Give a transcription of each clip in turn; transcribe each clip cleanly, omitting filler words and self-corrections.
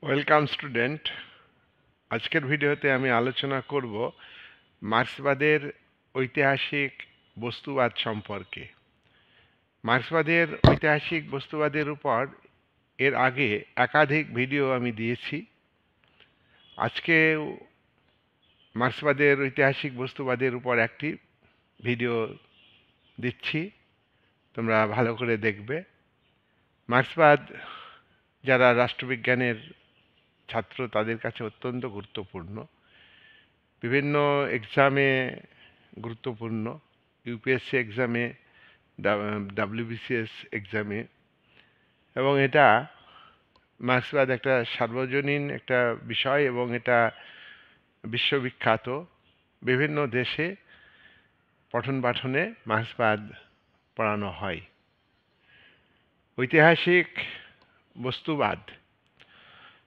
Welcome student. আজকের ভিডিওতে আমি আলোচনা করব মার্ক্সবাদের ঐতিহাসিক বস্তুবাদ সম্পর্কে। মার্ক্সবাদের ঐতিহাসিক বস্তুবাদের উপর এর আগে একাধিক ভিডিও আমি দিয়েছি। আজকে মার্ক্সবাদের ঐতিহাসিক বস্তুবাদের উপর একটি ভিডিও দিচ্ছি, তোমরা ভালো করে দেখবে। মার্ক্সবাদ যারা রাষ্ট্রবিজ্ঞানের ছাত্র তাদের কাছে অত্যন্ত গুরুত্বপূর্ণ, বিভিন্ন এক্সামে গুরুত্বপূর্ণ, ইউপিএসসি এক্সামে, ডাব্লিউবিসিএস এক্সামে, এবং এটা মার্ক্সবাদ একটা সার্বজনীন একটা বিষয় এবং এটা বিশ্ববিখ্যাত। বিভিন্ন দেশে পঠন পাঠনে মার্ক্সবাদ পড়ানো হয়। ঐতিহাসিক বস্তুবাদ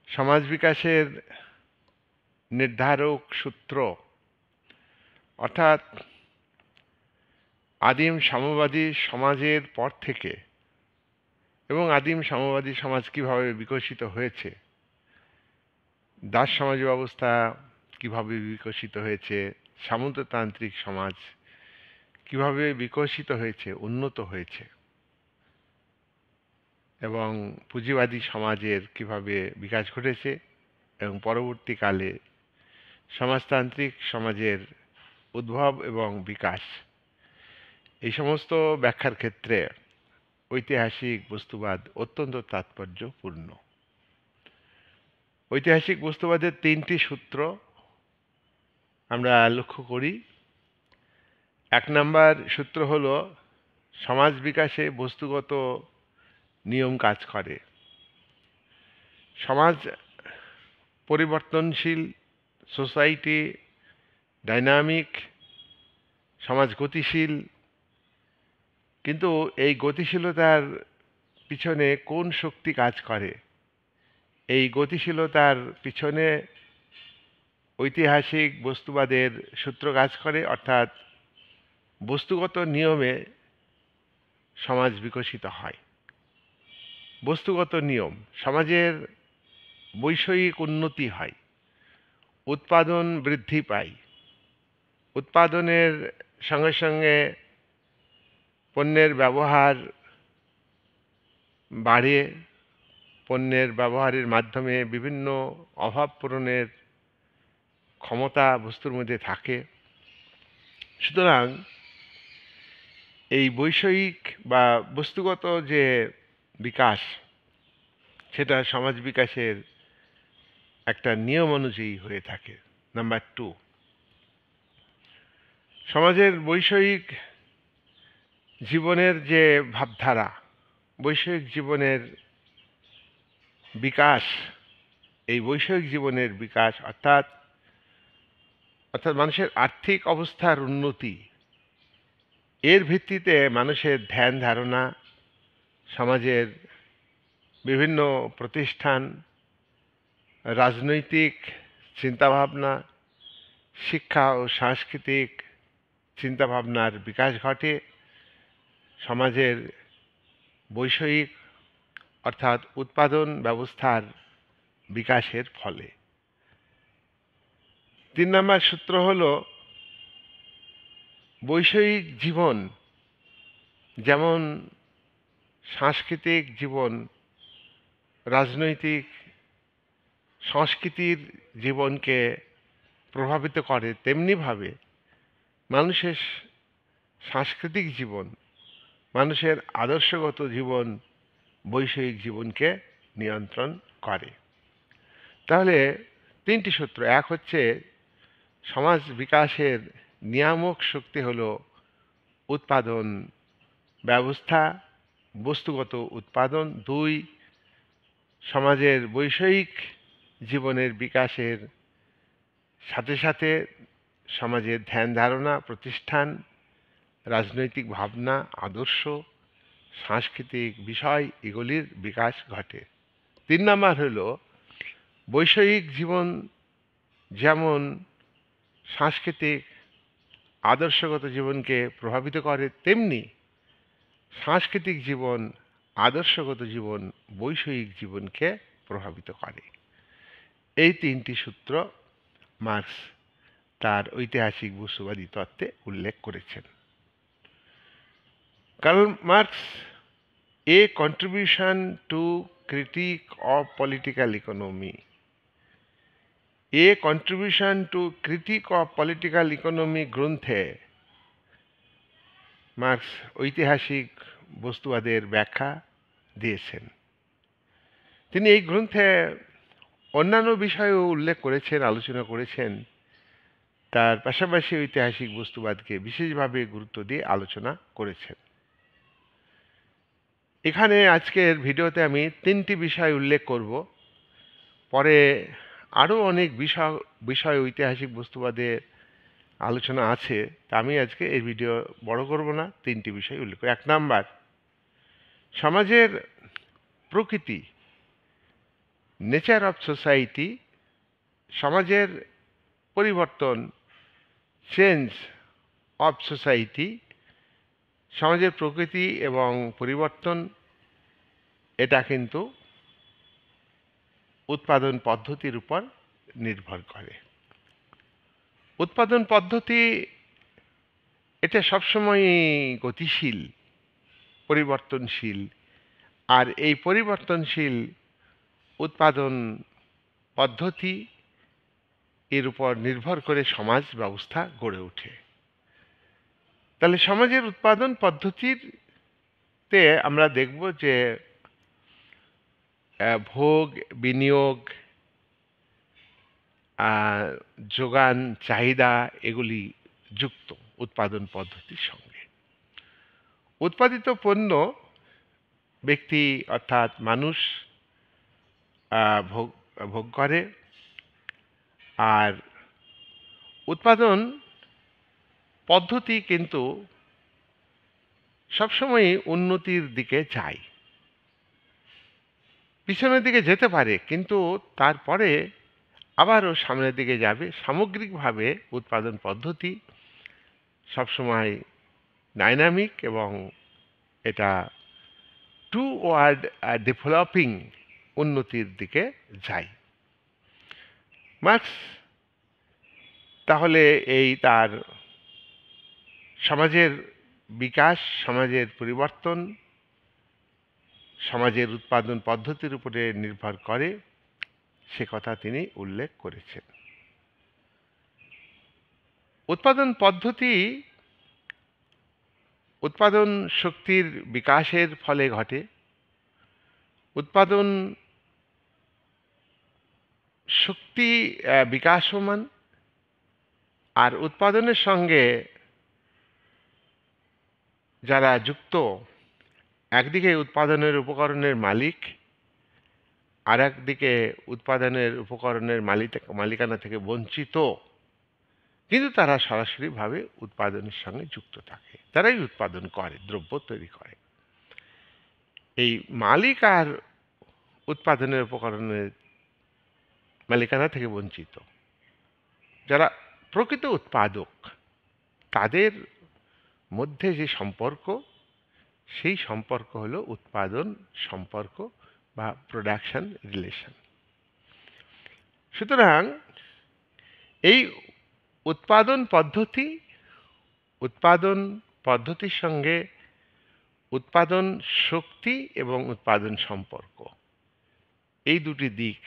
সমাজ বিকাশের নির্ধারক সূত্র, অর্থাৎ আদিম সাম্যবাদী সমাজের পর থেকে, এবং আদিম সাম্যবাদী সমাজ কীভাবে বিকশিত হয়েছে, দাস সমাজ ব্যবস্থা কীভাবে বিকশিত হয়েছে, সামন্ততান্ত্রিক সমাজ কীভাবে বিকশিত হয়েছে, উন্নত হয়েছে, এবং পুঁজিবাদী সমাজের কীভাবে বিকাশ ঘটেছে, এবং পরবর্তীকালে সমাজতান্ত্রিক সমাজের উদ্ভব এবং বিকাশ, এই সমস্ত ব্যাখ্যার ক্ষেত্রে ঐতিহাসিক বস্তুবাদ অত্যন্ত তাৎপর্যপূর্ণ। ঐতিহাসিক বস্তুবাদের তিনটি সূত্র আমরা লক্ষ্য করি। 1 নম্বর সূত্র হল সমাজ বিকাশে বস্তুগত নিয়ম কাজ করে। সমাজ পরিবর্তনশীল, সোসাইটি ডাইনামিক, সমাজ গতিশীল, কিন্তু এই গতিশীলতার পিছনে কোন শক্তি কাজ করে? এই গতিশীলতার পিছনে ঐতিহাসিক বস্তুবাদের সূত্র কাজ করে, অর্থাৎ বস্তুগত নিয়মে সমাজ বিকশিত হয়। বস্তুগত নিয়ম, সমাজের বৈষয়িক উন্নতি হয়, উৎপাদন বৃদ্ধি পায়, উৎপাদনের সঙ্গে সঙ্গে পণ্যের ব্যবহার বাড়ে, পণ্যের ব্যবহারের মাধ্যমে বিভিন্ন অভাব পূরণের ক্ষমতা বস্তুর মধ্যে থাকে। সুতরাং এই বৈষয়িক বা বস্তুগত যে বিকাশ, সেটা সমাজ বিকাশের একটা নিয়ম অনুযায়ী হয়ে থাকে। নাম্বার 2, সমাজের বৈষয়িক জীবনের যে ভাবধারা, বৈষয়িক জীবনের বিকাশ, এই বৈষয়িক জীবনের বিকাশ অর্থাৎ মানুষের আর্থিক অবস্থার উন্নতি, এর ভিত্তিতে মানুষের ধ্যান ধারণা, সমাজের বিভিন্ন প্রতিষ্ঠান, রাজনৈতিক চিন্তাভাবনা, শিক্ষা ও সাংস্কৃতিক চিন্তাভাবনার বিকাশ ঘটে সমাজের বৈষয়িক অর্থাৎ উৎপাদন ব্যবস্থার বিকাশের ফলে। 3 নম্বর সূত্র হল বৈষয়িক জীবন, যেমন সাংস্কৃতিক জীবন, রাজনৈতিক সংস্কৃতির জীবনকে প্রভাবিত করে, তেমনিভাবে মানুষের সাংস্কৃতিক জীবন, মানুষের আদর্শগত জীবন বৈষয়িক জীবনকে নিয়ন্ত্রণ করে। তাহলে 3টি সূত্র। 1 হচ্ছে সমাজ বিকাশের নিয়ামক শক্তি হল উৎপাদন ব্যবস্থা, বস্তুগত উৎপাদন। 2, সমাজের বৈষয়িক জীবনের বিকাশের সাথে সাথে সমাজের ধ্যান ধারণা, প্রতিষ্ঠান, রাজনৈতিক ভাবনা, আদর্শ, সাংস্কৃতিক বিষয়, এগুলির বিকাশ ঘটে। 3 নম্বর হল বৈষয়িক জীবন যেমন সাংস্কৃতিক আদর্শগত জীবনকে প্রভাবিত করে, তেমনি সাংস্কৃতিক জীবন, আদর্শগত জীবন বৈষয়িক জীবনকে প্রভাবিত করে। এই তিনটি সূত্র মার্কস তার ঐতিহাসিক বস্তুবাদী তত্ত্বে উল্লেখ করেছেন। Karl Marx A contribution to critic of political economy contribution to critic of political economy গ্রন্থে মার্কস ঐতিহাসিক বস্তুবাদের ব্যাখ্যা দিয়েছেন। তিনি এই গ্রন্থে অন্যান্য বিষয়েও উল্লেখ করেছেন, আলোচনা করেছেন। তার পাশাপাশি ঐতিহাসিক বস্তুবাদকে বিশেষভাবে গুরুত্ব দিয়ে আলোচনা করেছেন। এখানে আজকের ভিডিওতে আমি তিনটি বিষয় উল্লেখ করব। পরে আরও অনেক বিষয় ঐতিহাসিক বস্তুবাদের আলোচনা আছে, তা আমি আজকে এই ভিডিও বড় করব না, তিনটি বিষয় উল্লেখ করব। 1 নাম্বার, সমাজের প্রকৃতি, নেচার অফ সোসাইটি, সমাজের পরিবর্তন, চেঞ্জ অফ সোসাইটি, সমাজের প্রকৃতি এবং পরিবর্তন এটা কিন্তু উৎপাদন পদ্ধতির উপর নির্ভর করে। উৎপাদন পদ্ধতি এটা সবসময়ই গতিশীল, পরিবর্তনশীল, আর এই পরিবর্তনশীল উৎপাদন পদ্ধতি এর উপর নির্ভর করে সমাজ ব্যবস্থা গড়ে ওঠে। তাহলে সমাজের উৎপাদন পদ্ধতিতে আমরা দেখব যে ভোগ, বিনিয়োগ, যোগান, চাহিদা এগুলি যুক্ত উৎপাদন পদ্ধতির সঙ্গে। উৎপাদিত পণ্য ব্যক্তি অর্থাৎ মানুষ ভোগ করে, আর উৎপাদন পদ্ধতি কিন্তু সবসময়ই উন্নতির দিকে যায়। পিছনের দিকে যেতে পারে, কিন্তু তারপরে আবারও সামনের দিকে যাবে। সামগ্রিকভাবে উৎপাদন পদ্ধতি সবসময় ডাইনামিক এবং এটা টুওয়ার্ড ডেভেলপিং, উন্নতির দিকে যায়। মার্কস তাহলে এই তার সমাজের বিকাশ, সমাজের পরিবর্তন সমাজের উৎপাদন পদ্ধতির উপরে নির্ভর করে, সে কথা তিনি উল্লেখ করেছেন। উৎপাদন পদ্ধতি উৎপাদন শক্তির বিকাশের ফলে ঘটে। উৎপাদন শক্তি বিকাশমান, আর উৎপাদনের সঙ্গে যারা যুক্ত, একদিকে উৎপাদনের উপকরণের মালিক, আর একদিকে উৎপাদনের উপকরণের মালিকানা থেকে বঞ্চিত, কিন্তু তারা সরাসরিভাবে উৎপাদনের সঙ্গে যুক্ত থাকে, তারাই উৎপাদন করে, দ্রব্য তৈরি করে। এই মালিক আর উৎপাদনের উপকরণের মালিকানা থেকে বঞ্চিত যারা প্রকৃত উৎপাদক, তাদের মধ্যে যে সম্পর্ক, সেই সম্পর্ক হলো উৎপাদন সম্পর্ক বা প্রোডাকশন রিলেশন। সুতরাং এই উৎপাদন পদ্ধতির সঙ্গে উৎপাদন শক্তি এবং উৎপাদন সম্পর্ক, এই দুটি দিক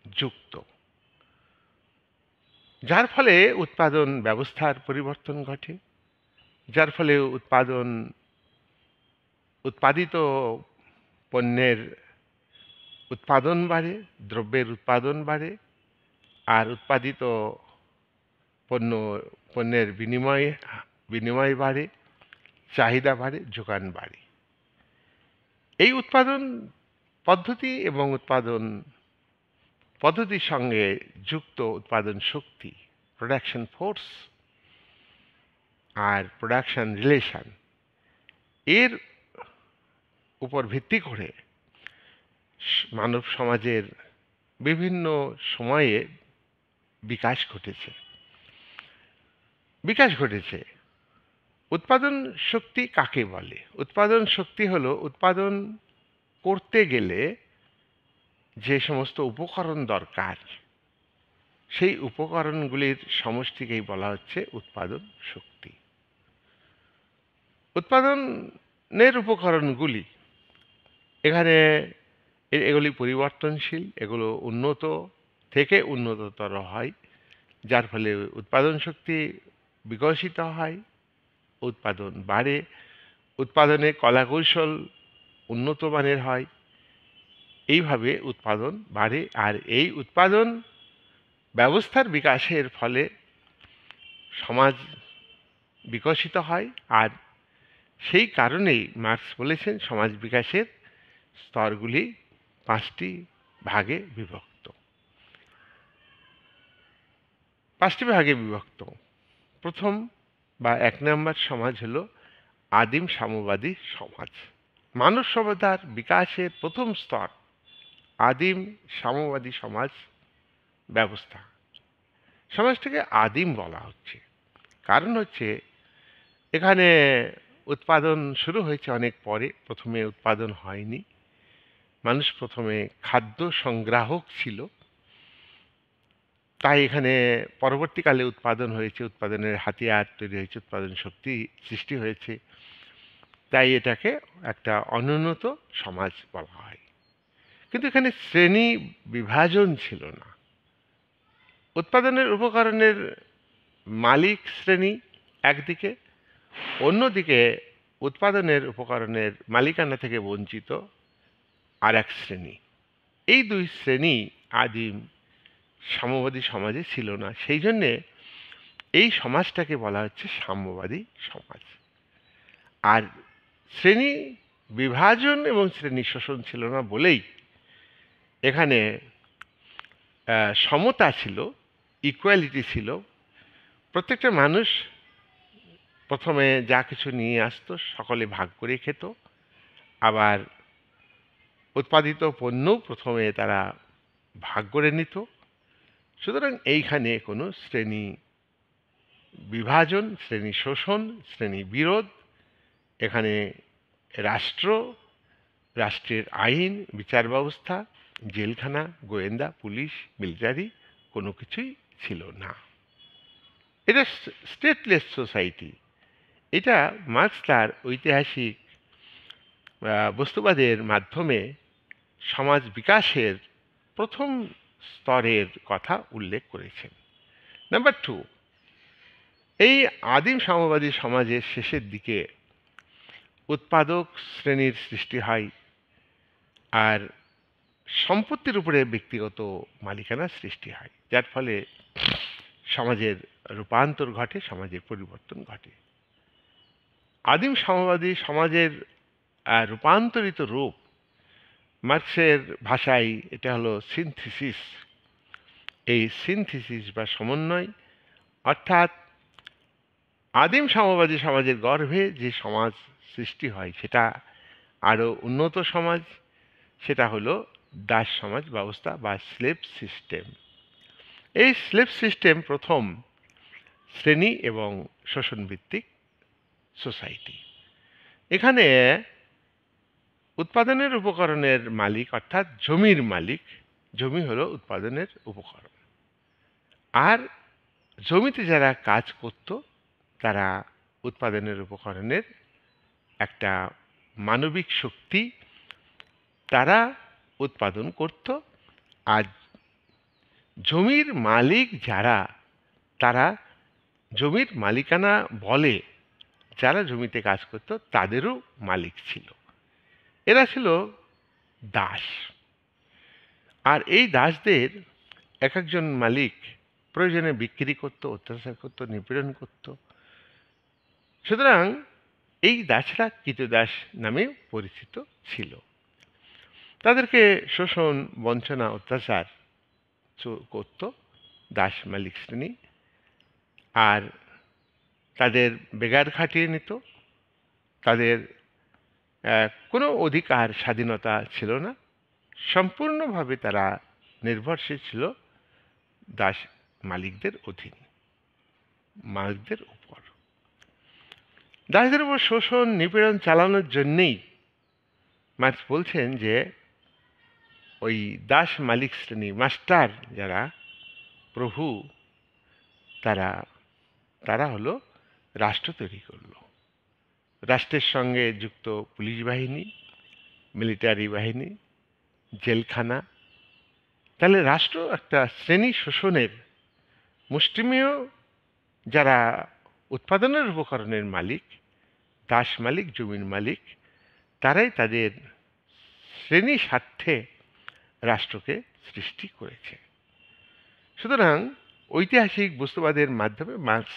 যুক্ত, যার ফলে উৎপাদন ব্যবস্থার পরিবর্তন ঘটে, যার ফলে উৎপাদিত পণ্যের উৎপাদন বাড়ে, দ্রব্যের উৎপাদন বাড়ে, আর উৎপাদিত পণ্যের বিনিময় বাড়ে, চাহিদা বাড়ে, যোগান বাড়ে। এই উৎপাদন পদ্ধতি এবং উৎপাদন পদ্ধতির সঙ্গে যুক্ত উৎপাদন শক্তি, প্রোডাকশন ফোর্স আর প্রোডাকশন রিলেশন, এর উপর ভিত্তি করে মানব সমাজের বিভিন্ন সময়ে বিকাশ ঘটেছে। উৎপাদন শক্তি কাকে বলে? উৎপাদন শক্তি হলো উৎপাদন করতে গেলে যে সমস্ত উপকরণ দরকার, সেই উপকরণগুলির সমষ্টিকেই বলা হচ্ছে উৎপাদন শক্তি। উৎপাদনের উপকরণগুলি এখানে এগুলি পরিবর্তনশীল, এগুলো উন্নত থেকে উন্নততর হয়, যার ফলে উৎপাদন শক্তি বিকশিত হয়, উৎপাদন বাড়ে, উৎপাদনে কলাকৌশল উন্নত মানের হয়। এইভাবে উৎপাদন বাড়ে, আর এই উৎপাদন ব্যবস্থার বিকাশের ফলে সমাজ বিকশিত হয়। আর সেই কারণেই মার্কস বলেছেন সমাজ বিকাশের স্তরগুলি 5টি ভাগে বিভক্ত। 5টি ভাগে বিভক্ত। প্রথম বা 1 নম্বর সমাজ হলো আদিম সাম্যবাদী সমাজ। মানব সভ্যতার বিকাশের প্রথম স্তর আদিম সাম্যবাদী সমাজ ব্যবস্থা। সমাজটাকে আদিম বলা হচ্ছে, কারণ হচ্ছে এখানে উৎপাদন শুরু হয়েছে অনেক পরে, প্রথমে উৎপাদন হয়নি। মানুষ প্রথমে খাদ্য সংগ্রাহক ছিল, তাই এখানে পরবর্তীকালে উৎপাদন হয়েছে, উৎপাদনের হাতিয়ার তৈরি হয়েছে, উৎপাদন শক্তি সৃষ্টি হয়েছে, তাই এটাকে একটা অনুন্নত সমাজ বলা হয়। কিন্তু এখানে শ্রেণী বিভাজন ছিল না। উৎপাদনের উপকরণের মালিক শ্রেণী একদিকে, অন্যদিকে উৎপাদনের উপকরণের মালিকানা থেকে বঞ্চিত আর এক শ্রেণী। এই দুই শ্রেণী আদিম সাম্যবাদী সমাজে ছিল না, সেই জন্যে এই সমাজটাকে বলা হচ্ছে সাম্যবাদী সমাজ। আর শ্রেণী বিভাজন এবং শ্রেণী শোষণ ছিল না বলেই এখানে সমতা ছিল, ইকুয়ালিটি ছিল। প্রত্যেকটা মানুষ প্রথমে যা কিছু নিয়ে আসতো সকলে ভাগ করে খেত, আবার উৎপাদিত পণ্য প্রথমে তারা ভাগ করে নিত। সুতরাং এইখানে কোনো শ্রেণী বিভাজন, শ্রেণী শোষণ, শ্রেণী বিরোধ, এখানে রাষ্ট্র, রাষ্ট্রের আইন, বিচার ব্যবস্থা, জেলখানা, গোয়েন্দা, পুলিশ, মিলিটারি কোনো কিছুই ছিল না। এটা স্টেটলেস সোসাইটি। এটা মার্কস তার ঐতিহাসিক বস্তুবাদের মাধ্যমে সমাজ বিকাশের প্রথম স্তরের কথা উল্লেখ করেছেন। নাম্বার 2, এই আদিম সাম্যবাদী সমাজের শেষের দিকে উৎপাদক শ্রেণীর সৃষ্টি হয়, আর সম্পত্তির উপরে ব্যক্তিগত মালিকানার সৃষ্টি হয়, যার ফলে সমাজের রূপান্তর ঘটে, সমাজের পরিবর্তন ঘটে। আদিম সাম্যবাদী সমাজের রূপান্তরিত রূপ, মার্কসের ভাষায় এটা হলো সিনথিসিস। এই সিনথিসিস বা সমন্বয়, অর্থাৎ আদিম সাম্যবাদী সমাজের গর্ভে যে সমাজ সৃষ্টি হয় সেটা আরও উন্নত সমাজ, সেটা হলো দাস সমাজ ব্যবস্থা বা স্লেভ সিস্টেম। এই স্লেভ সিস্টেম প্রথম শ্রেণী এবং শোষণভিত্তিক সোসাইটি। এখানে উৎপাদনের উপকরণের মালিক অর্থাৎ জমির মালিক, জমি হলো উৎপাদনের উপকরণ, আর জমিতে যারা কাজ করত তারা উৎপাদনের উপকরণের একটা মানবিক শক্তি, তারা উৎপাদন করত। আর জমির মালিক যারা, তারা জমির মালিকানা বলে যারা জমিতে কাজ করত তাদেরও মালিক ছিল। এরা ছিল দাস। আর এই দাসদের এক একজন মালিক প্রয়োজনে বিক্রি করত, অত্যাচার করত, নিপীড়ন করত। সুতরাং এই দাসরা কৃতদাস নামে পরিচিত ছিল। তাদেরকে শোষণ, বঞ্চনা, অত্যাচার করত দাস মালিক শ্রেণী, আর তাদের বেগার খাটিয়ে নিত। তাদের কোনো অধিকার স্বাধীনতা ছিল না, সম্পূর্ণভাবে তারা নির্ভরশীল ছিল দাস মালিকদের অধীন, মালিকদের উপর। দাসদের উপর শোষণ, নিপীড়ন চালানোর জন্যেই মার্কস বলছেন যে ওই দাস মালিক শ্রেণী মাস্টার যারা প্রভু, তারা তারা হলো রাষ্ট্র তৈরি করলো। রাষ্ট্রের সঙ্গে যুক্ত পুলিশ বাহিনী, মিলিটারি বাহিনী, জেলখানা। তাহলে রাষ্ট্র একটা শ্রেণী শোষণের, মুষ্টিমেয় যারা উৎপাদনের উপকরণের মালিক, দাস মালিক, জমির মালিক, তারাই তাদের শ্রেণী স্বার্থে রাষ্ট্রকে সৃষ্টি করেছে। সুতরাং ঐতিহাসিক বস্তুবাদের মাধ্যমে মার্কস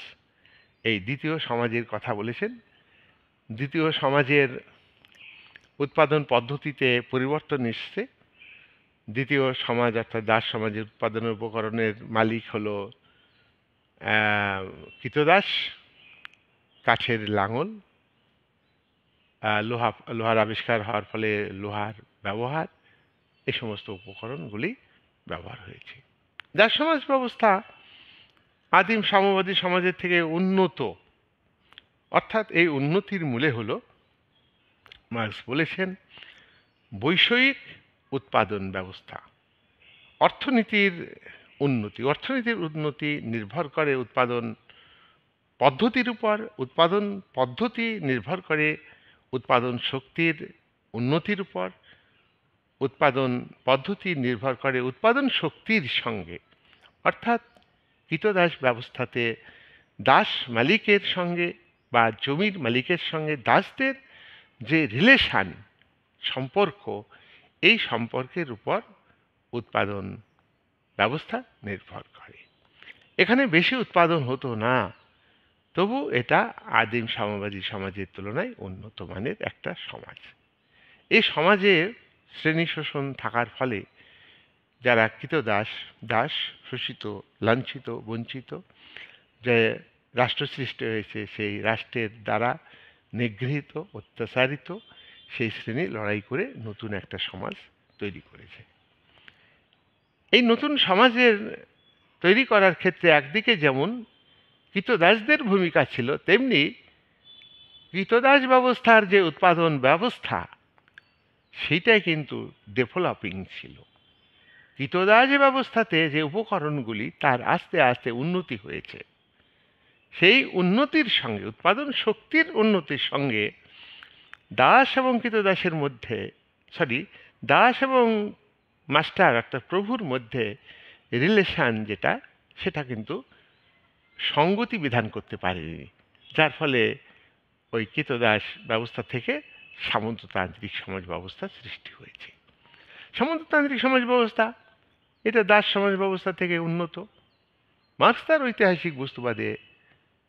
এই দ্বিতীয় সমাজের কথা বলেছেন। দ্বিতীয় সমাজের উৎপাদন পদ্ধতিতে পরিবর্তন এসছে। দ্বিতীয় সমাজ অর্থাৎ দাস সমাজের উৎপাদনের উপকরণের মালিক হলো কৃতদাস, কাঠের লাঙল, লোহার আবিষ্কার হওয়ার ফলে লোহার ব্যবহার, এই সমস্ত উপকরণগুলি ব্যবহার হয়েছে। দাস সমাজ ব্যবস্থা আদিম সাম্যবাদী সমাজের থেকে উন্নত, অর্থাৎ এই উন্নতির মূলে হলো মার্কস বলেছেন বৈষয়িক উৎপাদন ব্যবস্থা। অর্থনীতির উন্নতি নির্ভর করে উৎপাদন পদ্ধতির উপর। উৎপাদন পদ্ধতি নির্ভর করে উৎপাদন শক্তির উন্নতির উপর। উৎপাদন পদ্ধতি নির্ভর করে উৎপাদন শক্তির সঙ্গে, অর্থাৎ কৃতদাস ব্যবস্থাতে দাস মালিকের সঙ্গে বা জমির মালিকের সঙ্গে দাসদের যে রিলেশন, সম্পর্ক, এই সম্পর্কের উপর উৎপাদন ব্যবস্থা নির্ভর করে। এখানে বেশি উৎপাদন হতো না, তবু এটা আদিম সাম্যবাদী সমাজের তুলনায় উন্নত মানের একটা সমাজ। এই সমাজে শ্রেণী শোষণ থাকার ফলে যারা কৃতদাস, দাস, শোষিত, লাঞ্ছিত, বঞ্চিত, যে রাষ্ট্র সৃষ্টি হয়েছে, সেই রাষ্ট্রের দ্বারা নিগৃহীত, অত্যাচারিত সেই শ্রেণী লড়াই করে নতুন একটা সমাজ তৈরি করেছে। এই নতুন সমাজের তৈরি করার ক্ষেত্রে একদিকে যেমন কৃতদাসদের ভূমিকা ছিল, তেমনি কৃতদাস ব্যবস্থার যে উৎপাদন ব্যবস্থা সেইটাই কিন্তু ডেভেলপিং ছিল। কৃতদাস ব্যবস্থাতে যে উপকরণগুলি তার আস্তে আস্তে উন্নতি হয়েছে, সেই উন্নতির সঙ্গে, উৎপাদন শক্তির উন্নতির সঙ্গে দাস এবং কৃতদাসের মধ্যে, দাস এবং মাস্টার অর্থাৎ প্রভুর মধ্যে রিলেশন যেটা, সেটা কিন্তু সঙ্গতি বিধান করতে পারেনি, যার ফলে ওই কৃতদাস ব্যবস্থা থেকে সামন্ততান্ত্রিক সমাজ ব্যবস্থা সৃষ্টি হয়েছে। সামন্ততান্ত্রিক সমাজ ব্যবস্থা এটা দাস সমাজ ব্যবস্থা থেকে উন্নত। মার্কস তার ঐতিহাসিক বস্তুবাদে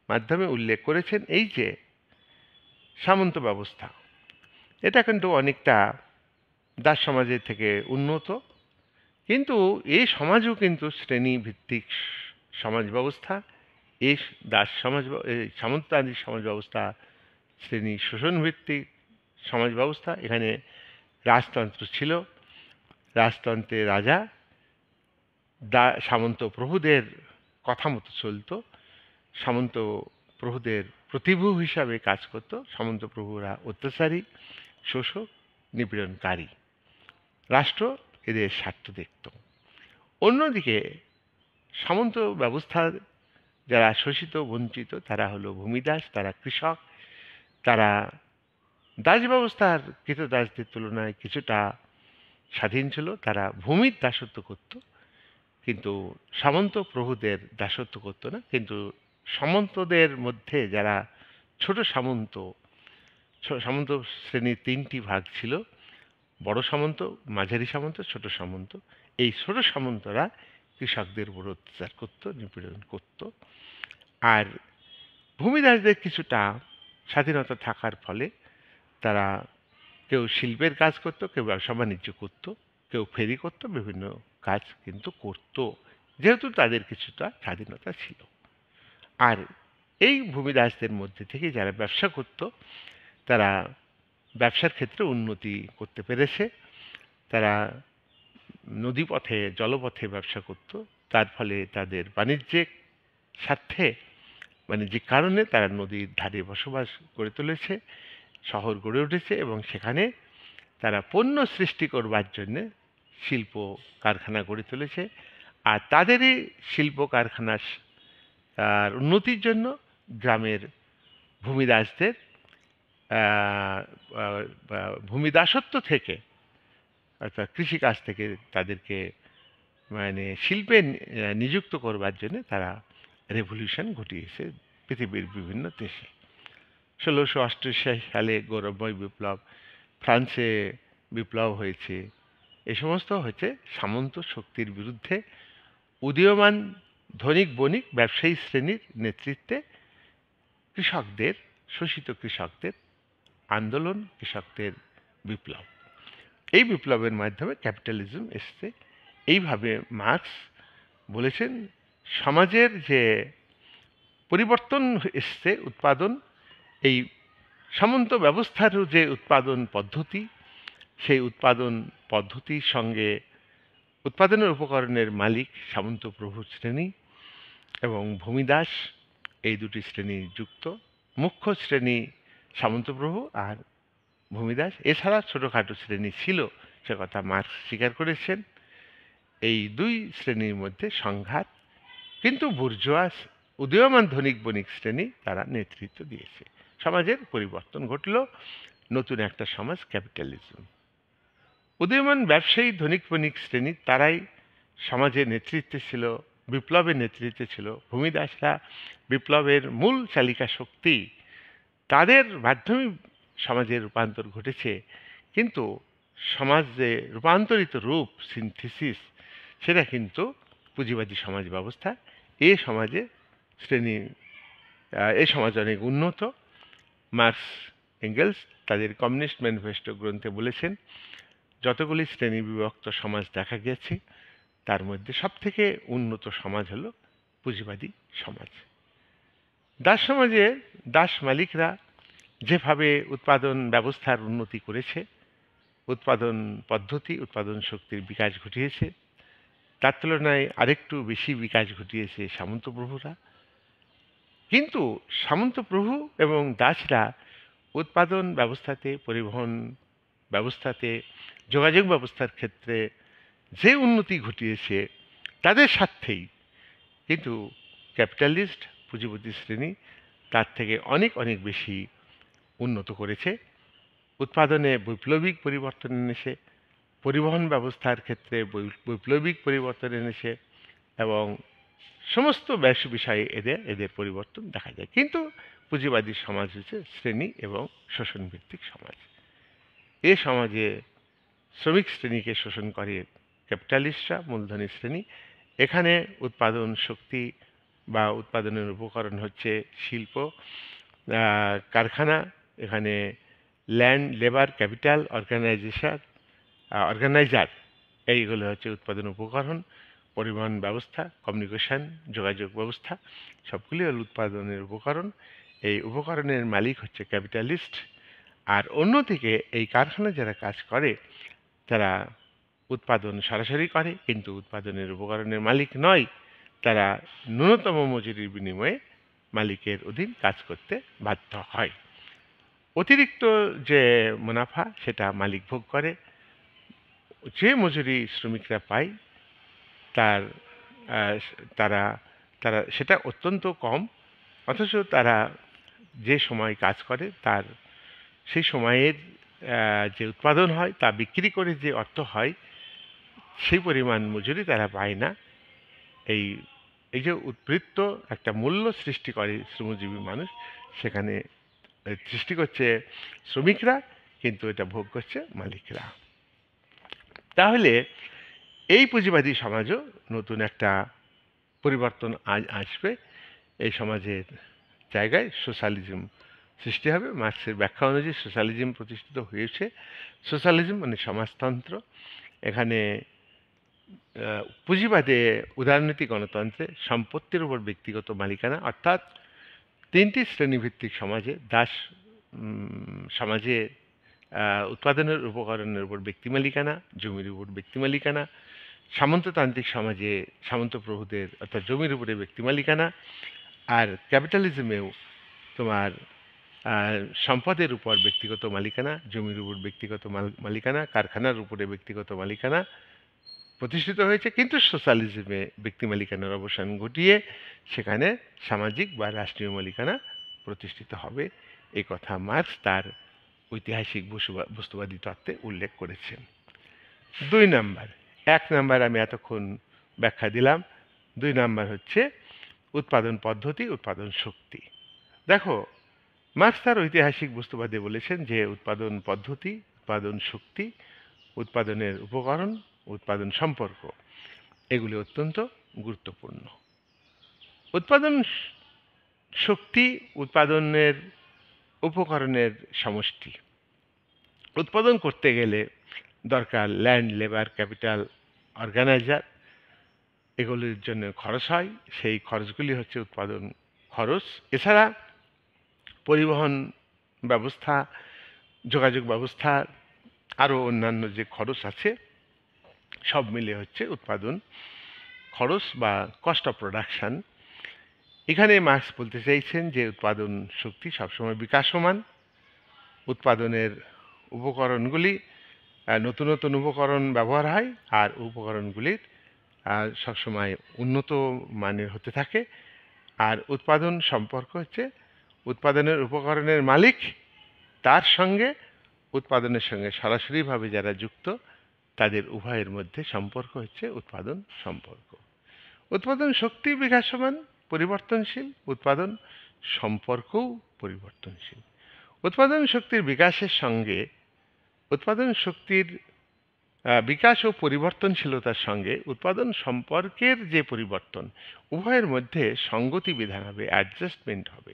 মাধ্যমে উল্লেখ করেছেন এই যে সামন্ত ব্যবস্থা, এটা কিন্তু অনেকটা দাস সমাজের থেকে উন্নত, কিন্তু এই সমাজও কিন্তু শ্রেণীভিত্তিক সমাজ ব্যবস্থা। এই দাস সমাজ, সামন্ততান্ত্রিক সমাজ ব্যবস্থা শ্রেণী শোষণ ভিত্তিক সমাজ ব্যবস্থা। এখানে রাজতন্ত্র ছিল, রাজতন্ত্রে রাজা সামন্ত প্রভুদের কথা মতো চলত, সামন্ত প্রভুদের প্রতিভু হিসাবে কাজ করত। সামন্ত প্রভুরা অত্যাচারী, শোষক, নিপীড়নকারী, রাষ্ট্র এদের স্বার্থ দেখত। অন্যদিকে সামন্ত ব্যবস্থার যারা শোষিত, বঞ্চিত, তারা হলো ভূমিদাস, তারা কৃষক, তারা দাস ব্যবস্থার কৃতদাসদের তুলনায় কিছুটা স্বাধীন ছিল। তারা ভূমির দাসত্ব করত, কিন্তু সামন্ত প্রভুদের দাসত্ব করত না। কিন্তু সামন্তদের মধ্যে যারা ছোট সামন্ত, সামন্ত শ্রেণীর তিনটি ভাগ ছিল: বড় সামন্ত, মাঝারি সামন্ত, ছোট সামন্ত। এই ছোট সামন্তরা কৃষকদের উপর অত্যাচার করত, নিপীড়ন করত। আর ভূমিদাসদের কিছুটা স্বাধীনতা থাকার ফলে তারা কেউ শিল্পের কাজ করত, কেউ ব্যবসা বাণিজ্য করত, কেউ ফেরি করত, বিভিন্ন কাজ কিন্তু করত, যেহেতু তাদের কিছুটা স্বাধীনতা ছিল। আর এই ভূমিদাসদের মধ্যে থেকে যারা ব্যবসা করত, তারা ব্যবসার ক্ষেত্রে উন্নতি করতে পেরেছে। তারা নদীপথে, জলপথে ব্যবসা করত, তার ফলে তাদের বাণিজ্যিক স্বার্থে, বাণিজ্যিক কারণে তারা নদীর ধারে বসবাস গড়ে তুলেছে, শহর গড়ে উঠেছে, এবং সেখানে তারা পণ্য সৃষ্টি করবার জন্যে শিল্প কারখানা গড়ে তুলেছে, আর তাদেরই শিল্প কারখানার আর উন্নতির জন্য গ্রামের ভূমিদাসদের আহ, আহ, ভূমিদাসত্ব থেকে অর্থাৎ কৃষিকাজ থেকে তাদেরকে মানে শিল্পে নিযুক্ত করবার জন্য তারা রেভলিউশন ঘটিয়েছে পৃথিবীর বিভিন্ন দেশে। 1688 সালে গৌরবময় বিপ্লব, ফ্রান্সে বিপ্লব হয়েছে। এই সমস্ত হচ্ছে সামন্ত শক্তির বিরুদ্ধে উদীয়মান ধনিক বণিক ব্যবসায়ী শ্রেণীর নেতৃত্বে কৃষকদের, শোষিত কৃষকদের আন্দোলন, কৃষকদের বিপ্লব। এই বিপ্লবের মাধ্যমে ক্যাপিটালিজম এসছে। এইভাবে মার্কস বলেছেন সমাজের যে পরিবর্তন এসছে উৎপাদন, এই সামন্ত ব্যবস্থারও যে উৎপাদন পদ্ধতি, সেই উৎপাদন পদ্ধতির সঙ্গে উৎপাদনের উপকরণের মালিক সামন্ত প্রভু শ্রেণী এবং ভূমিদাস, এই দুটি শ্রেণী যুক্ত। মুখ্য শ্রেণী সামন্তপ্রভু আর ভূমিদাস, এছাড়া ছোটোখাটো শ্রেণী ছিল, সে কথা মার্কস স্বীকার করেছেন। এই দুই শ্রেণীর মধ্যে সংঘাত, কিন্তু বুর্জোয়া উদীয়মান ধনিক বণিক শ্রেণী তারা নেতৃত্ব দিয়েছে। সমাজের পরিবর্তন ঘটল, নতুন একটা সমাজ ক্যাপিটালিজম। উদীয়মান ব্যবসায়ী ধনিক বণিক শ্রেণী তারাই সমাজের নেতৃত্বে ছিল, বিপ্লবের নেতৃত্বে ছিল। ভূমিদাসরা বিপ্লবের মূল চালিকা শক্তি, তাদের মাধ্যমে সমাজের রূপান্তর ঘটেছে। কিন্তু সমাজ যে রূপান্তরিত রূপ, সিনথেসিস, সেটা কিন্তু পুঁজিবাদী সমাজ ব্যবস্থা। এই সমাজে শ্রেণী, এই সমাজ অনেক উন্নত। মার্কস এঙ্গেলস তাদের কমিউনিস্ট ম্যানিফেস্টো গ্রন্থে বলেছেন যতগুলি শ্রেণী বিভক্ত সমাজ দেখা গেছে তার মধ্যে সবথেকে উন্নত সমাজ হলো পুঁজিবাদী সমাজ। দাস সমাজে দাস মালিকরা যেভাবে উৎপাদন ব্যবস্থার উন্নতি করেছে, উৎপাদন পদ্ধতি, উৎপাদন শক্তির বিকাশ ঘটিয়েছে, তার তুলনায় আরেকটু বেশি বিকাশ ঘটিয়েছে সামন্তপ্রভুরা। কিন্তু সামন্তপ্রভু এবং দাসরা উৎপাদন ব্যবস্থাতে, পরিবহন ব্যবস্থাতে, যোগাযোগ ব্যবস্থার ক্ষেত্রে যে উন্নতি ঘটিয়েছে তাদের স্বার্থেই, কিন্তু ক্যাপিটালিস্ট পুঁজিপতি শ্রেণী তার থেকে অনেক অনেক বেশি উন্নত করেছে। উৎপাদনে বৈপ্লবিক পরিবর্তন এনেছে, পরিবহন ব্যবস্থার ক্ষেত্রে বৈপ্লবিক পরিবর্তন এনেছে, এবং সমস্ত বিষয়ে এদের পরিবর্তন দেখা যায়। কিন্তু পুঁজিবাদী সমাজ হচ্ছে শ্রেণী এবং শোষণ ভিত্তিক সমাজ। এ সমাজে শ্রমিক শ্রেণীকে শোষণ করে ক্যাপিটালিস্টরা, মূলধনী শ্রেণী। এখানে উৎপাদন শক্তি বা উৎপাদনের উপকরণ হচ্ছে শিল্প, কারখানা, এখানে ল্যান্ড, লেবার, ক্যাপিটাল, অর্গানাইজার, এইগুলো হচ্ছে উৎপাদন উপকরণ। পরিবহন ব্যবস্থা, কমিউনিকেশন, যোগাযোগ ব্যবস্থা, সবগুলি হল উৎপাদনের উপকরণ। এই উপকরণের মালিক হচ্ছে ক্যাপিটালিস্ট। আর অন্যদিকে এই কারখানায় যারা কাজ করে তারা উৎপাদন সরাসরি করে, কিন্তু উৎপাদনের উপকরণের মালিক নয়। তারা ন্যূনতম মজুরির বিনিময়ে মালিকের অধীন কাজ করতে বাধ্য হয়। অতিরিক্ত যে মুনাফা সেটা মালিক ভোগ করে। যে মজুরি শ্রমিকরা পায় তার তারা তারা সেটা অত্যন্ত কম, অথচ তারা যে সময় কাজ করে তার সেই সময়ের যে উৎপাদন হয় তা বিক্রি করে যে অর্থ হয় সেই পরিমাণ মজুরি তারা পায় না। এই এই যে উৎবৃত্ত একটা মূল্য সৃষ্টি করে শ্রমজীবী মানুষ, সেখানে সৃষ্টি করছে শ্রমিকরা, কিন্তু এটা ভোগ করছে মালিকরা। তাহলে এই পুঁজিবাদী সমাজও নতুন একটা পরিবর্তন আসবে। এই সমাজের জায়গায় সোশ্যালিজম সৃষ্টি হবে। মার্ক্সের ব্যাখ্যা অনুযায়ী সোশ্যালিজম প্রতিষ্ঠিত হয়েছে। সোশ্যালিজম মানে সমাজতন্ত্র। এখানে পুঁজিবাদে, উদারনীতি গণতন্ত্রে সম্পত্তির উপর ব্যক্তিগত মালিকানা, অর্থাৎ তিনটি শ্রেণীভিত্তিক সমাজে, দাস সমাজে উৎপাদনের উপকরণের উপর ব্যক্তি মালিকানা, জমির উপর ব্যক্তি মালিকানা, সামন্ততান্ত্রিক সমাজে সামন্ত প্রভুদের অর্থাৎ জমির উপরে ব্যক্তি মালিকানা, আর ক্যাপিটালিজমেও তোমার সম্পদের উপর ব্যক্তিগত মালিকানা, জমির উপর ব্যক্তিগত মালিকানা, কারখানার উপরে ব্যক্তিগত মালিকানা, প্রতিষ্ঠিত হয়েছে, কিন্তু সোশ্যালিজমে ব্যক্তি মালিকানার অবসান ঘটিয়ে সেখানে সামাজিক বা রাষ্ট্রীয় মালিকানা প্রতিষ্ঠিত হবে। এই কথা মার্কস তার ঐতিহাসিক বস্তুবাদী তত্ত্বে উল্লেখ করেছেন। 2 নাম্বার, 1 নাম্বার আমি এতক্ষণ ব্যাখ্যা দিলাম। 2 নাম্বার হচ্ছে উৎপাদন পদ্ধতি, উৎপাদন শক্তি। দেখো, মার্কস তার ঐতিহাসিক বস্তুবাদে বলেছেন যে উৎপাদন পদ্ধতি, উৎপাদন শক্তি, উৎপাদনের উপকরণ, উৎপাদন সম্পর্ক এগুলি অত্যন্ত গুরুত্বপূর্ণ। উৎপাদন শক্তি উৎপাদনের উপকরণের সমষ্টি। উৎপাদন করতে গেলে দরকার ল্যান্ড, লেবার, ক্যাপিটাল, অর্গানাইজার, এগুলির জন্য খরচ হয়, সেই খরচগুলি হচ্ছে উৎপাদন খরচ। এছাড়া পরিবহন ব্যবস্থা, যোগাযোগ ব্যবস্থা, আরও অন্যান্য যে খরচ আছে সব মিলে হচ্ছে উৎপাদন খরচ বা কস্ট অফ প্রোডাকশন। এখানে মার্কস বলতে চাইছেন যে উৎপাদন শক্তি সবসময় বিকাশমান। উৎপাদনের উপকরণগুলি নতুন নতুন উপকরণ ব্যবহার হয়, আর উপকরণগুলির সবসময় উন্নত মানের হতে থাকে। আর উৎপাদন সম্পর্ক হচ্ছে উৎপাদনের উপকরণের মালিক, তার সঙ্গে উৎপাদনের সঙ্গে সরাসরিভাবে যারা যুক্ত, তাদের উভয়ের মধ্যে সম্পর্ক হচ্ছে উৎপাদন সম্পর্ক। উৎপাদন শক্তি বিকাশমান, পরিবর্তনশীল, উৎপাদন সম্পর্কও পরিবর্তনশীল। উৎপাদন শক্তির বিকাশের সঙ্গে উৎপাদন শক্তির বিকাশ ও পরিবর্তনশীলতার সঙ্গে উৎপাদন সম্পর্কের যে পরিবর্তন, উভয়ের মধ্যে সঙ্গতি বিধান হবে, অ্যাডজাস্টমেন্ট হবে।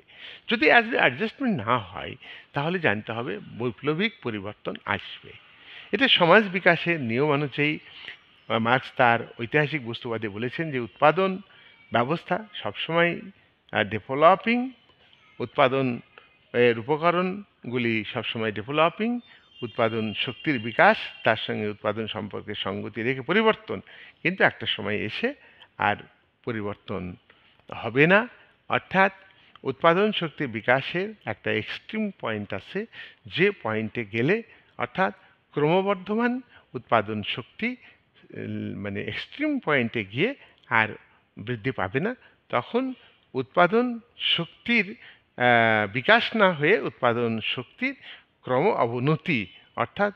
যদি অ্যাডজাস্টমেন্ট না হয় তাহলে জানতে হবে বৈপ্লবিক পরিবর্তন আসবে। এটা সমাজ বিকাশের নিয়ম অনুযায়ী মার্কস তার ঐতিহাসিক বস্তুবাদে বলেছেন যে উৎপাদন ব্যবস্থা সবসময় ডেভেলপিং, উৎপাদন এর উপকরণগুলি সবসময় ডেভেলপিং, উৎপাদন শক্তির বিকাশ তার সঙ্গে উৎপাদন সম্পর্কে সঙ্গতি রেখে পরিবর্তন, কিন্তু একটা সময় এসে আর পরিবর্তন হবে না। অর্থাৎ উৎপাদন শক্তির বিকাশের একটা এক্সট্রিম পয়েন্ট আছে, যে পয়েন্টে গেলে অর্থাৎ ক্রমবর্ধমান উৎপাদন শক্তি মানে এক্সট্রিম পয়েন্টে গিয়ে আর বৃদ্ধি পাবে না, তখন উৎপাদন শক্তির বিকাশ না হয়ে উৎপাদন শক্তির ক্রম অবনতি অর্থাৎ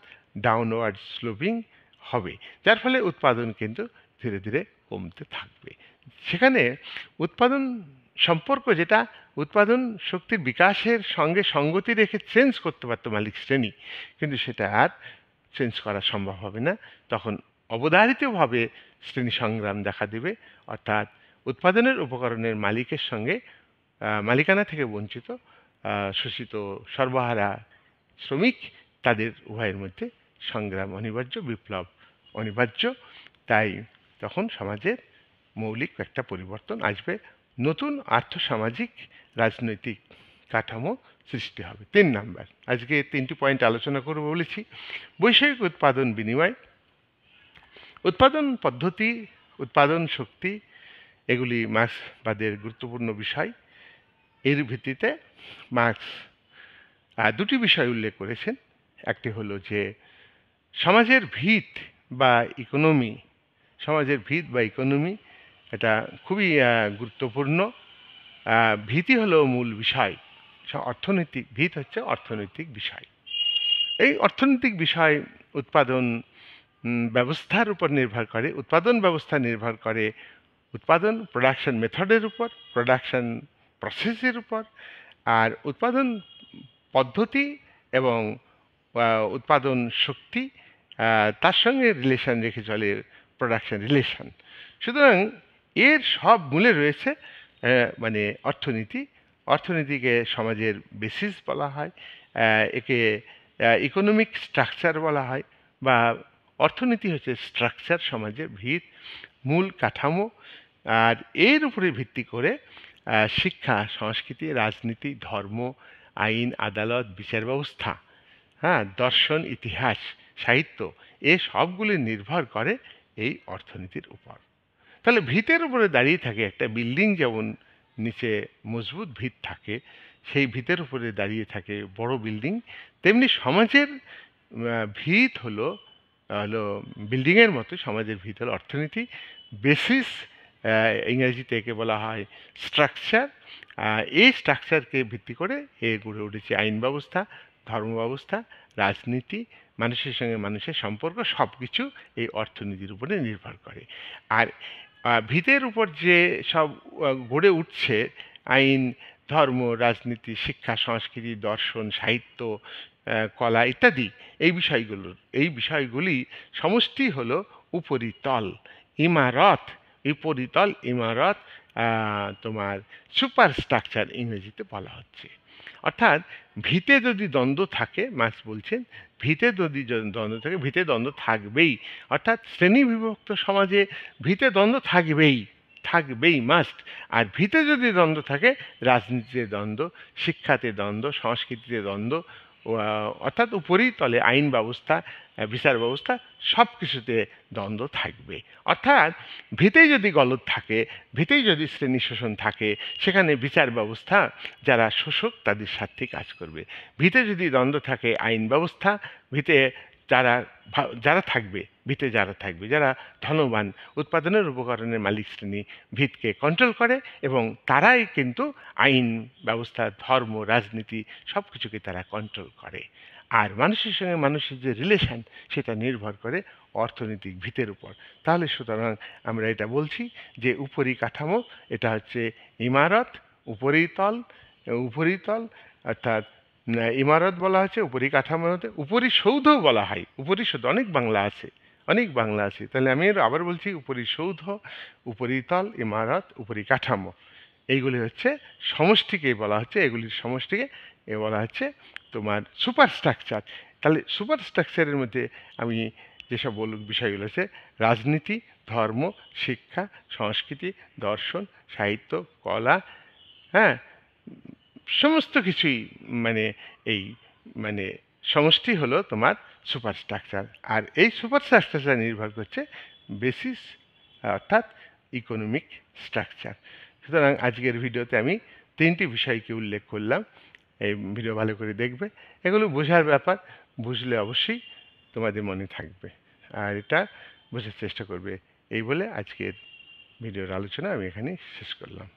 ডাউনওয়ার্ড স্লোপিং হবে, যার ফলে উৎপাদন কিন্তু ধীরে ধীরে কমতে থাকবে। সেখানে উৎপাদন সম্পর্ক যেটা উৎপাদন শক্তির বিকাশের সঙ্গে সঙ্গতি রেখে চেঞ্জ করতে পারতো মালিক শ্রেণী, কিন্তু সেটা আর চেঞ্জ করা সম্ভব হবে না। তখন অবধারিতভাবে শ্রেণী সংগ্রাম দেখা দেবে, অর্থাৎ উৎপাদনের উপকরণের মালিকের সঙ্গে মালিকানা থেকে বঞ্চিত শোষিত সর্বহারা শ্রমিক, তাদের উভয়ের মধ্যে সংগ্রাম অনিবার্য, বিপ্লব অনিবার্য। তাই তখন সমাজের মৌলিক একটা পরিবর্তন আসবে, নতুন আর্থসামাজিক রাজনৈতিক কাঠামো সৃষ্টি হবে। 3 নাম্বার, আজকে 3টি পয়েন্ট আলোচনা করব বলেছি। বৈষয়িক উৎপাদন বিনিময়, উৎপাদন পদ্ধতি, উৎপাদন শক্তি এগুলি মার্ক্সবাদের গুরুত্বপূর্ণ বিষয়। এর ভিত্তিতে মার্কস দুটি বিষয় উল্লেখ করেছেন। একটি হলো যে সমাজের ভিত বা ইকোনমি, সমাজের ভিত বা ইকোনমি এটা খুবই গুরুত্বপূর্ণ। ভিতই হলো মূল বিষয়, অর্থনৈতিক ভিত হচ্ছে অর্থনৈতিক বিষয়। এই অর্থনৈতিক বিষয় উৎপাদন ব্যবস্থার উপর নির্ভর করে, উৎপাদন ব্যবস্থা নির্ভর করে উৎপাদন প্রোডাকশন মেথডের উপর, প্রোডাকশন প্রসেসের উপর, আর উৎপাদন পদ্ধতি এবং উৎপাদন শক্তি তার সঙ্গে রিলেশন রেখে চলে প্রোডাকশন রিলেশন। সুতরাং এর সব মূলে রয়েছে মানে অর্থনীতি। অর্থনীতিকে সমাজের বেসিস বলা হয়, একে ইকোনমিক স্ট্রাকচার বলা হয়, বা অর্থনীতি হচ্ছে স্ট্রাকচার, সমাজের ভিত, মূল কাঠামো। আর এর উপরে ভিত্তি করে শিক্ষা, সংস্কৃতি, রাজনীতি, ধর্ম, আইন, আদালত, বিচার ব্যবস্থা, দর্শন, ইতিহাস, সাহিত্য, এ সবগুলি নির্ভর করে এই অর্থনীতির উপর। তাহলে ভিতের উপরে দাঁড়িয়ে থাকে একটা বিল্ডিং, যেমন নিচে মজবুত ভিত থাকে, সেই ভিতের উপরে দাঁড়িয়ে থাকে বড় বিল্ডিং, তেমনি সমাজের ভিত হলো হলো বিল্ডিংয়ের মতো সমাজের ভিত হলো অর্থনীতি। বেসিস ইংরেজিতে একে বলা হয় স্ট্রাকচার। এই স্ট্রাকচারকে ভিত্তি করে গড়ে উঠেছে আইন ব্যবস্থা, ধর্ম ব্যবস্থা, রাজনীতি, মানুষের সঙ্গে মানুষের সম্পর্ক, সব কিছু এই অর্থনীতির উপরে নির্ভর করে। আর ভিতের উপর যে সব গড়ে উঠছে আইন, ধর্ম, রাজনীতি, শিক্ষা, সংস্কৃতি, দর্শন, সাহিত্য, কলা ইত্যাদি, এই বিষয়গুলি সমষ্টি হলো উপরিতল, ইমারত। উপরিতল ইমারত তোমার সুপার স্ট্রাকচার ইংরেজিতে বলা হচ্ছে। অর্থাৎ ভিতে যদি দ্বন্দ্ব থাকে, মার্ক্স বলছেন ভিতে যদি দ্বন্দ্ব থাকে, ভিতে দ্বন্দ্ব থাকবেই। অর্থাৎ শ্রেণী বিভক্ত সমাজে ভিতে দ্বন্দ্ব থাকবেই, থাকবেই, মাস্ট। আর ভিতে যদি দ্বন্দ্ব থাকে, রাজনীতিতে দ্বন্দ্ব, শিক্ষাতে দ্বন্দ্ব, সংস্কৃতিতে দ্বন্দ্ব, অর্থাৎ উপরই তলে আইন ব্যবস্থা, বিচার ব্যবস্থা, সব কিছুতে দ্বন্দ্ব থাকবে। অর্থাৎ ভিতেই যদি গলদ থাকে, ভিতেই যদি শ্রেণী শোষণ থাকে, সেখানে বিচার ব্যবস্থা যারা শোষক তাদের স্বার্থে কাজ করবে। ভিতে যদি দ্বন্দ্ব থাকে আইন ব্যবস্থা, ভিতে যারা যারা থাকবে, ভিতে যারা থাকবে, যারা ধনবান, উৎপাদনের উপকরণের মালিক শ্রেণী, ভিতকে কন্ট্রোল করে এবং তারাই কিন্তু আইন ব্যবস্থা, ধর্ম, রাজনীতি সব কিছুকে তারা কন্ট্রোল করে। আর মানুষের সঙ্গে মানুষের যে রিলেশন, সেটা নির্ভর করে অর্থনৈতিক ভিতের উপর। তাহলে সুতরাং আমরা এটা বলছি যে উপরিকাঠামো, এটা হচ্ছে ইমারত, উপরিতল, উপরিতল অর্থাৎ ইমারত বলা হচ্ছে উপরিকাঠামোতে, উপরিসৌধ বলা হয়। উপরিসৌধ অনেক বাংলা আছে, অনেক বাংলা আছে। তাহলে আমি আবার বলছি উপরিসৌধ, উপরিতল, ইমারত, উপরিকাঠামো, এইগুলি হচ্ছে সমষ্টিকে বলা হচ্ছে, এগুলির সমষ্টিকে বলা হচ্ছে তোমার সুপার স্ট্রাকচার। তাহলে সুপার স্ট্রাকচারের মধ্যে আমি যেসব বিষয়গুলো আছে, রাজনীতি, ধর্ম, শিক্ষা, সংস্কৃতি, দর্শন, সাহিত্য, কলা, হ্যাঁ, সমস্ত কিছুই মানে এই মানে সমষ্টি হলো তোমার সুপার স্ট্রাকচার। আর এই সুপার স্ট্রাকচার নির্ভর করছে বেসিস, অর্থাৎ ইকোনমিক স্ট্রাকচার। সুতরাং আজকের ভিডিওতে আমি 3টি বিষয়কে উল্লেখ করলাম। এই ভিডিও ভালো করে দেখবে, এগুলো বোঝার ব্যাপার, বুঝলে অবশ্যই তোমাদের মনে থাকবে, আর এটা বোঝার চেষ্টা করবে। এই বলে আজকের ভিডিওর আলোচনা আমি এখানেই শেষ করলাম।